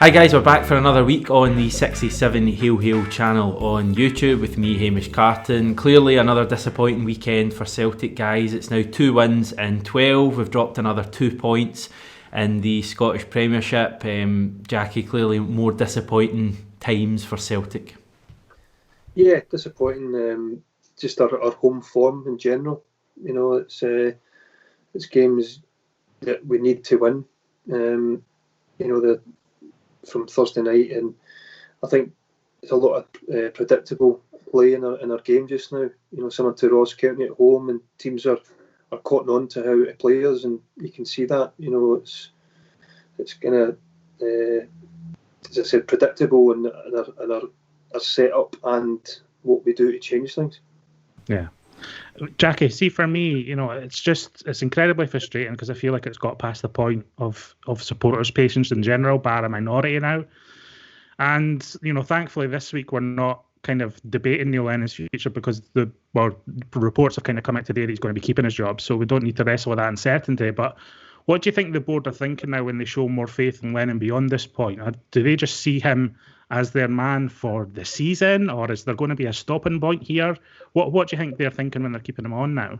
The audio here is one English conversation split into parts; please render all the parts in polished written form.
Hi guys, we're back for another week on the 67 Hail Hail channel on YouTube with me, Hamish Carton. Clearly another disappointing weekend for Celtic, guys. It's now 2 wins in 12. We've dropped another 2 points in the Scottish Premiership. Jackie, clearly more disappointing times for Celtic. Yeah, disappointing. Just our home form in general. You know, it's games that we need to win. You know, from Thursday night, and I think there's a lot of predictable play in our game just now. You know, similar to Ross County at home, and teams are cotton on to how to play us, and you can see that. You know, it's kind of as I said, predictable in our setup and what we do to change things. Yeah. Jackie, see, for me, you know, it's incredibly frustrating because I feel like it's got past the point of supporters' patience in general, bar a minority now. And, you know, thankfully this week we're not kind of debating Neil Lennon's future because reports have kind of come out today that he's going to be keeping his job, so we don't need to wrestle with that uncertainty. But what do you think the board are thinking now when they show more faith in Lennon beyond this point? Do they just see him as their man for the season, or is there going to be a stopping point here? What do you think they're thinking when they're keeping him on now?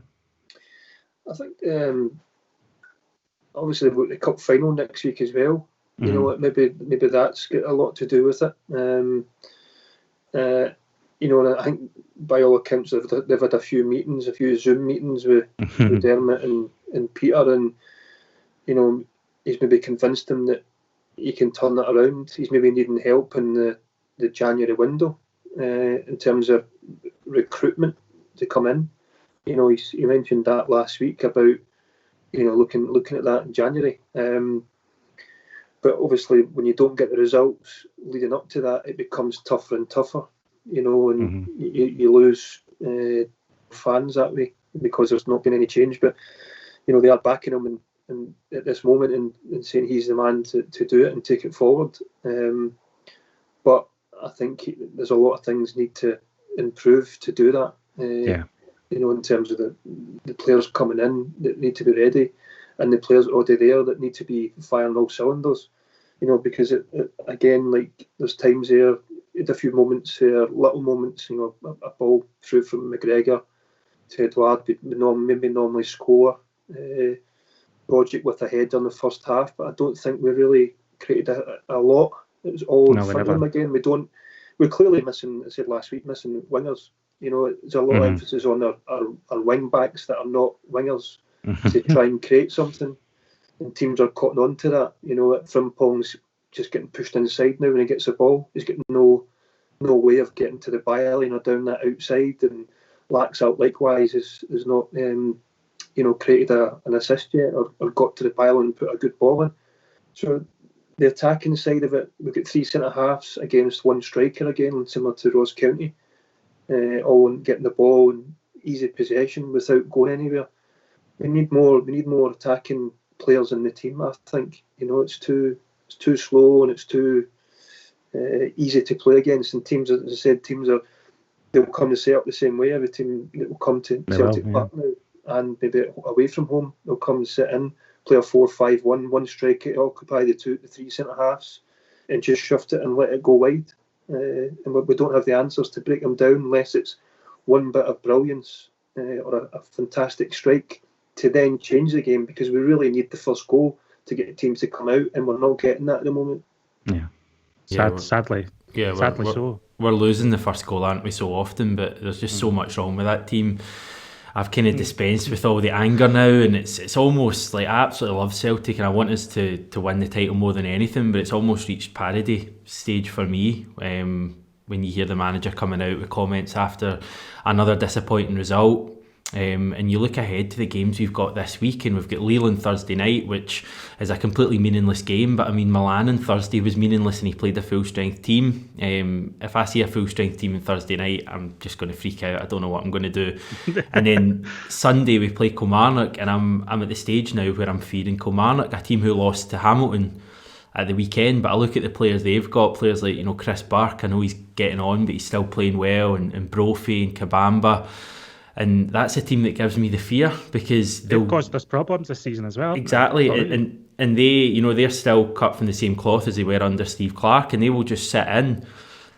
I think obviously the cup final next week as well. Mm-hmm. You know, maybe that's got a lot to do with it. You know, and I think by all accounts they've had a few Zoom meetings with Dermot and Peter, and you know, he's maybe convinced him that he can turn it around. He's maybe needing help in the January window in terms of recruitment to come in. You know, he mentioned that last week about, you know, looking at that in January. But obviously, when you don't get the results leading up to that, it becomes tougher and tougher. You know, and you lose fans that way because there's not been any change. But you know, they are backing him and at this moment and saying he's the man to do it and take it forward. But I think there's a lot of things need to improve to do that. You know, in terms of the players coming in that need to be ready, and the players already there that need to be firing all cylinders. You know, because again, like there's times there, a few moments there, little moments. You know, a ball through from McGregor to Edouard would normally score. Project with a head on the first half, but I don't think we really created a lot. It was all in front of them again. We're clearly missing, I said last week, missing wingers. You know, there's a lot of emphasis on our wing backs that are not wingers to try and create something, and teams are caught on to that. You know, Frimpong's just getting pushed inside now when he gets the ball. He's getting no way of getting to the byline or down that outside, and Laxalt likewise is not you know, created an assist yet or got to the byline and put a good ball in. So the attacking side of it, we've got 3 centre-halves against 1 striker again, similar to Ross County, all getting the ball and easy possession without going anywhere. We need more attacking players in the team, I think. You know, it's too slow and it's too easy to play against. And teams, as I said, they'll come to set up the same way. Every team that will come to Celtic Park now, and maybe away from home, they'll come and sit in, play a 4-5-1, 1 striker, occupy the 3 centre-halves, and just shift it and let it go wide. And we don't have the answers to break them down unless it's one bit of brilliance or a fantastic strike to then change the game, because we really need the first goal to get the teams to come out, and we're not getting that at the moment. Sadly so. We're losing the first goal, aren't we, so often, but there's just so much wrong with that team. I've kind of dispensed with all the anger now, and it's almost like I absolutely love Celtic and I want us to win the title more than anything, but it's almost reached parody stage for me when you hear the manager coming out with comments after another disappointing result. And you look ahead to the games we've got this week, and we've got Lille on Thursday night, which is a completely meaningless game, but I mean, Milan on Thursday was meaningless and he played a full strength team. If I see a full strength team on Thursday night, I'm just going to freak out. I don't know what I'm going to do. And then Sunday we play Kilmarnock, and I'm at the stage now where I'm fearing Kilmarnock, a team who lost to Hamilton at the weekend, but I look at the players they've got, players like, you know, Chris Burke. I know he's getting on, but he's still playing well, and Brophy and Kabamba. And that's a team that gives me the fear, because they've caused us problems this season as well. Exactly, and and they're still cut from the same cloth as they were under Steve Clarke, and they will just sit in.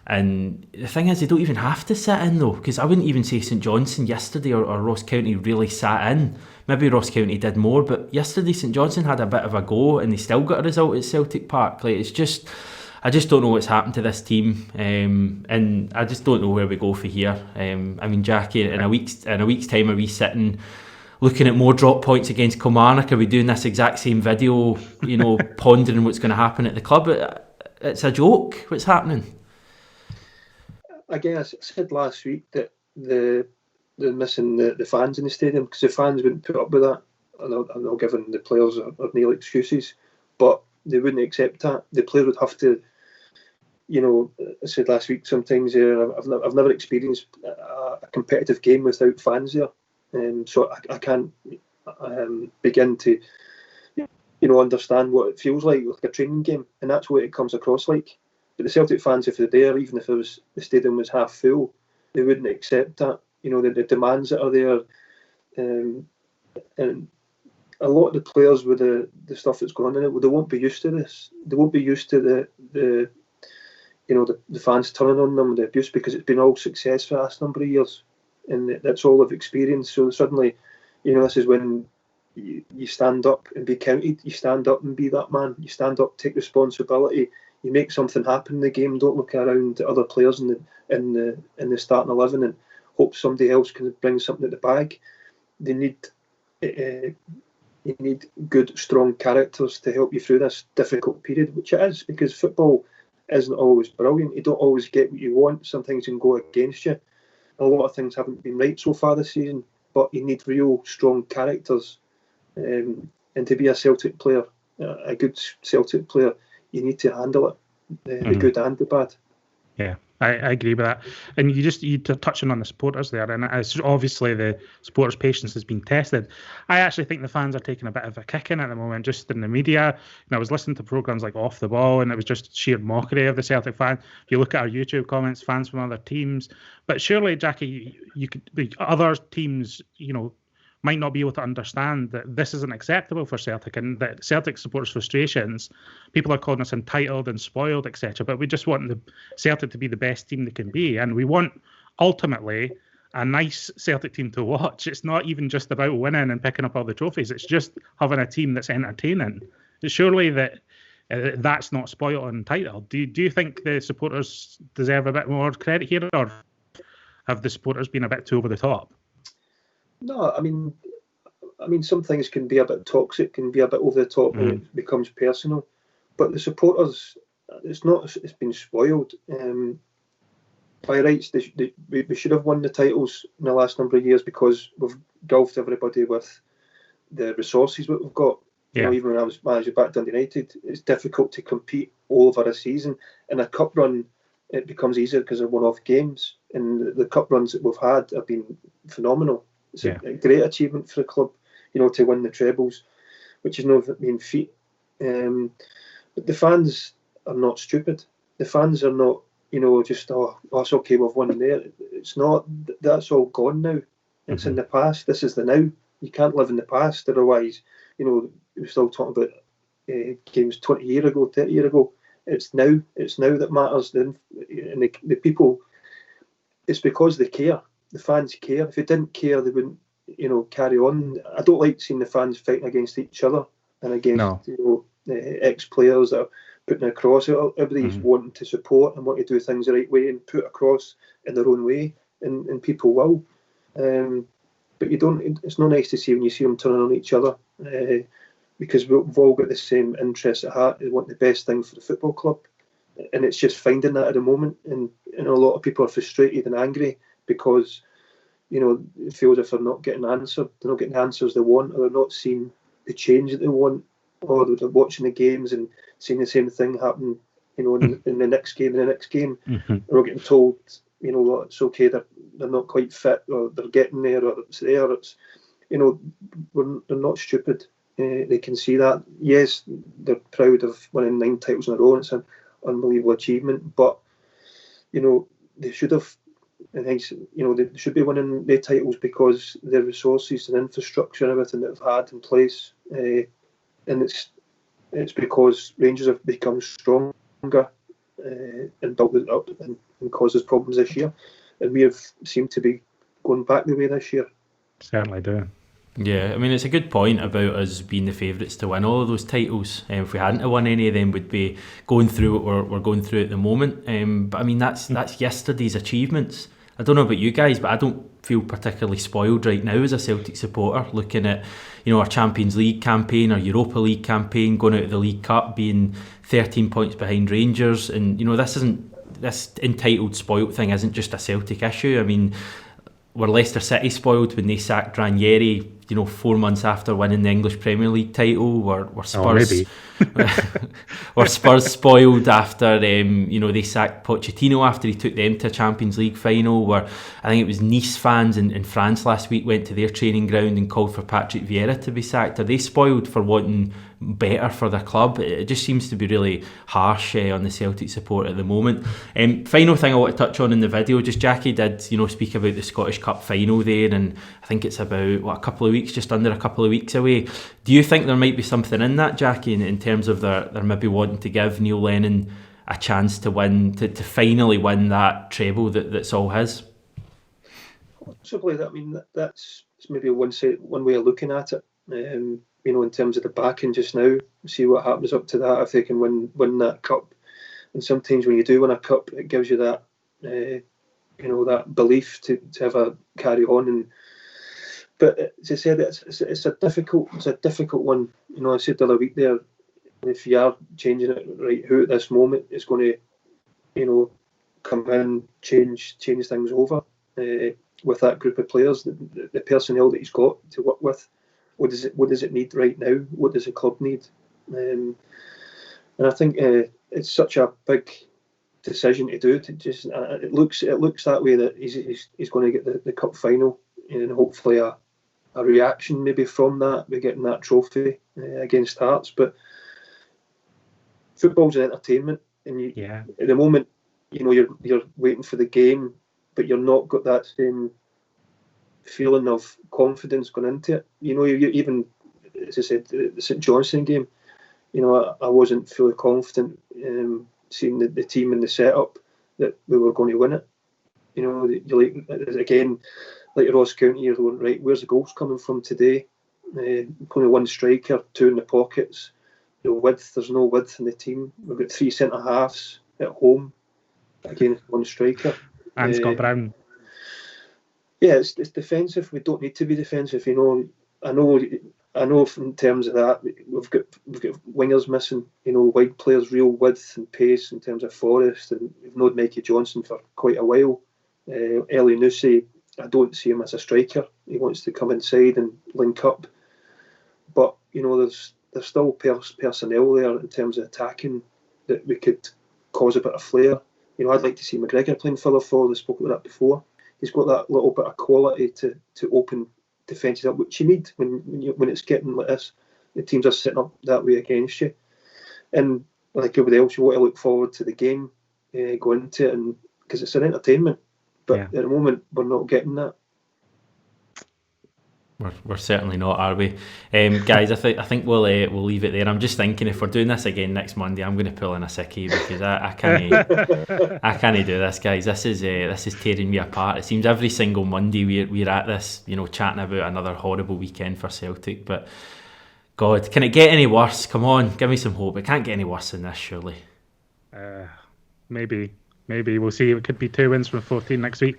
And the thing is, they don't even have to sit in though, because I wouldn't even say St Johnstone yesterday or Ross County really sat in. Maybe Ross County did more, but yesterday St Johnstone had a bit of a go and they still got a result at Celtic Park. Like, I just don't know what's happened to this team, and I just don't know where we go from here. I mean, Jackie, in a week's time, are we sitting looking at more drop points against Kilmarnock? Are we doing this exact same video, pondering what's going to happen at the club? It's a joke. What's happening? Again, I said last week that they're missing the fans in the stadium, because the fans wouldn't put up with that. I'm not giving the players or Neil excuses, but they wouldn't accept that. The player would have to, I said last week, sometimes I've never experienced a competitive game without fans there. So I can't begin to understand what it feels like a training game, and that's what it comes across like. But the Celtic fans, if they're there, even if the stadium was half full, they wouldn't accept that. The demands that are there, and a lot of the players with the stuff that's going on in it, they won't be used to this. They won't be used to the fans turning on them, the abuse, because it's been all success for the last number of years, and that's all they've experienced. So suddenly, this is when you stand up and be counted. You stand up and be that man. You stand up, take responsibility. You make something happen in the game. Don't look around at other players in the starting 11 and hope somebody else can bring something at the bag. They need you need good, strong characters to help you through this difficult period, which it is, because football isn't always brilliant. You don't always get what you want. Sometimes it can go against you. A lot of things haven't been right so far this season, but you need real, strong characters. And to be a Celtic player, a good Celtic player, you need to handle it, the good and the bad. Yeah, I agree with that. And you're touching on the supporters there, and it's obviously the supporters' patience has been tested. I actually think the fans are taking a bit of a kicking at the moment, just in the media. And I was listening to programmes like Off the Ball, and it was just sheer mockery of the Celtic fan. If you look at our YouTube comments, fans from other teams, but surely, Jackie, you could, other teams, might not be able to understand that this isn't acceptable for Celtic, and that Celtic supporters' frustrations, people are calling us entitled and spoiled, etc. But we just want the Celtic to be the best team they can be, and we want ultimately a nice Celtic team to watch. It's not even just about winning and picking up all the trophies. It's just having a team that's entertaining. Surely that's not spoiled and entitled. Do you think the supporters deserve a bit more credit here, or have the supporters been a bit too over the top? No, I mean, some things can be a bit toxic, can be a bit over the top, and it becomes personal. But the supporters, it's been spoiled. By rights, we should have won the titles in the last number of years, because we've golfed everybody with the resources that we've got. Yeah. Even when I was manager back at Dundee United, it's difficult to compete all over a season. In a cup run, it becomes easier because of one-off games, and the cup runs that we've had have been phenomenal. It's a great achievement for the club, to win the trebles, which is no mean feat. But the fans are not stupid. The fans are not, just, it's okay, we've won there. It's not. That's all gone now. It's in the past. This is the now. You can't live in the past, otherwise, we're still talking about games 20 years ago, 30 years ago. It's now. It's now that matters. And the people, it's because they care. The fans care. If they didn't care, they wouldn't, carry on. I don't like seeing the fans fighting against each other and against, ex-players that are putting across. Everybody's wanting to support and want to do things the right way and put across in their own way, and people will. But you don't. It's not nice to see when you see them turning on each other, because we've all got the same interests at heart. We want the best thing for the football club, and it's just finding that at the moment. And a lot of people are frustrated and angry, because it feels as if they're not getting answered. They're not getting the answers they want, or they're not seeing the change that they want, or they're watching the games and seeing the same thing happen, in the next game and the next game. They're not getting told, it's okay, they're not quite fit, or they're getting there, or it's there. It's, they're not stupid. They can see that. Yes, they're proud of winning 9 titles in a row, and it's an unbelievable achievement, but they should have. And they should be winning their titles because their resources and infrastructure and everything that they've had in place, and it's it's because Rangers have become stronger and built it up and causes problems this year. And we have seemed to be going back the way this year. Certainly do. Yeah, I mean, it's a good point about us being the favourites to win all of those titles. If we hadn't won any of them, we'd be going through what we're going through at the moment. But I mean, that's yesterday's achievements. I don't know about you guys, but I don't feel particularly spoiled right now as a Celtic supporter, looking at, you know, our Champions League campaign, our Europa League campaign, going out of the League Cup, being 13 points behind Rangers, and you know, this entitled spoiled thing isn't just a Celtic issue. I mean, were Leicester City spoiled when they sacked Ranieri, you know, 4 months after winning the English Premier League title? Were Spurs were Spurs spoiled after you know, they sacked Pochettino after he took them to a Champions League final? Where I think it was Nice fans in France last week went to their training ground and called for Patrick Vieira to be sacked. Are they spoiled for wanting better for their club? It just seems to be really harsh on the Celtic support at the moment. Final thing I want to touch on in the video, just Jackie did, you know, speak about the Scottish Cup final there, and I think it's about just under a couple of weeks away. Do you think there might be something in that, Jackie, in terms of they're maybe wanting to give Neil Lennon a chance to win, to finally win that treble that's all his? Possibly. I mean, that's maybe one way of looking at it. You know, in terms of the backing just now, see what happens up to that, if they can win that cup. And sometimes when you do win a cup, it gives you that, you know, that belief to have a carry on. But as I said, it's a difficult one. You know, I said the other week there, if you are changing it right, who at this moment is going to, you know, come in, change things over with that group of players, the personnel that he's got to work with. What does it need right now? What does the club need? And I think it's such a big decision to do. It looks that way, that he's going to get the cup final, and hopefully a reaction maybe from that. We're getting that trophy against Hearts, but football's an entertainment, and at the moment, you know, you're waiting for the game, but you're not got that same feeling of confidence going into it. You know, you even, as I said, the St Johnstone game, you know, I wasn't fully confident seeing the team and the setup that we were going to win it. You know, you like Ross County, you're going, right, where's the goals coming from today? Only one striker, two in the pockets. The width, there's no width in the team. We've got 3 centre halves at home against one striker. And Scott Brown. Yeah, it's defensive. We don't need to be defensive. You know, I know. In terms of that, we've got wingers missing. You know, wide players, real width and pace in terms of Forrest, and we've known Mikey Johnson for quite a while. Eli Nusi, I don't see him as a striker. He wants to come inside and link up. But you know, there's still personnel there in terms of attacking that we could cause a bit of flair. You know, I'd like to see McGregor playing further forward. I spoke about that before. He's got that little bit of quality to open defences up, which you need when it's getting like this. The teams are sitting up that way against you, and like everybody else, you want to look forward to the game, go into it, and because it's an entertainment. But at the moment, we're not getting that. We're certainly not, are we? Guys, I think we'll leave it there. I'm just thinking, if we're doing this again next Monday, I'm going to pull in a sickie, because I can't do this, guys. This is tearing me apart. It seems every single Monday we're at this, you know, chatting about another horrible weekend for Celtic. But God, can it get any worse? Come on, give me some hope. It can't get any worse than this, surely. Maybe we'll see. It could be 2 wins from 14 next week.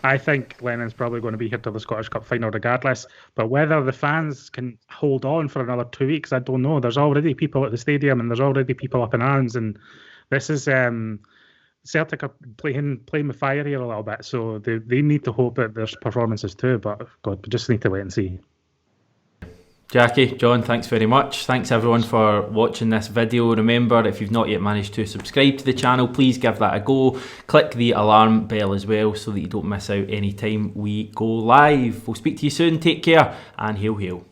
I think Lennon's probably going to be here till the Scottish Cup final regardless. But whether the fans can hold on for another 2 weeks, I don't know. There's already people at the stadium, and there's already people up in arms. And this is Celtic are playing with fire here a little bit. So they need to hope that there's performances too. But God, we just need to wait and see. Jackie, John, thanks very much. Thanks everyone for watching this video. Remember, if you've not yet managed to subscribe to the channel, please give that a go. Click the alarm bell as well so that you don't miss out any time we go live. We'll speak to you soon. Take care, and hail hail.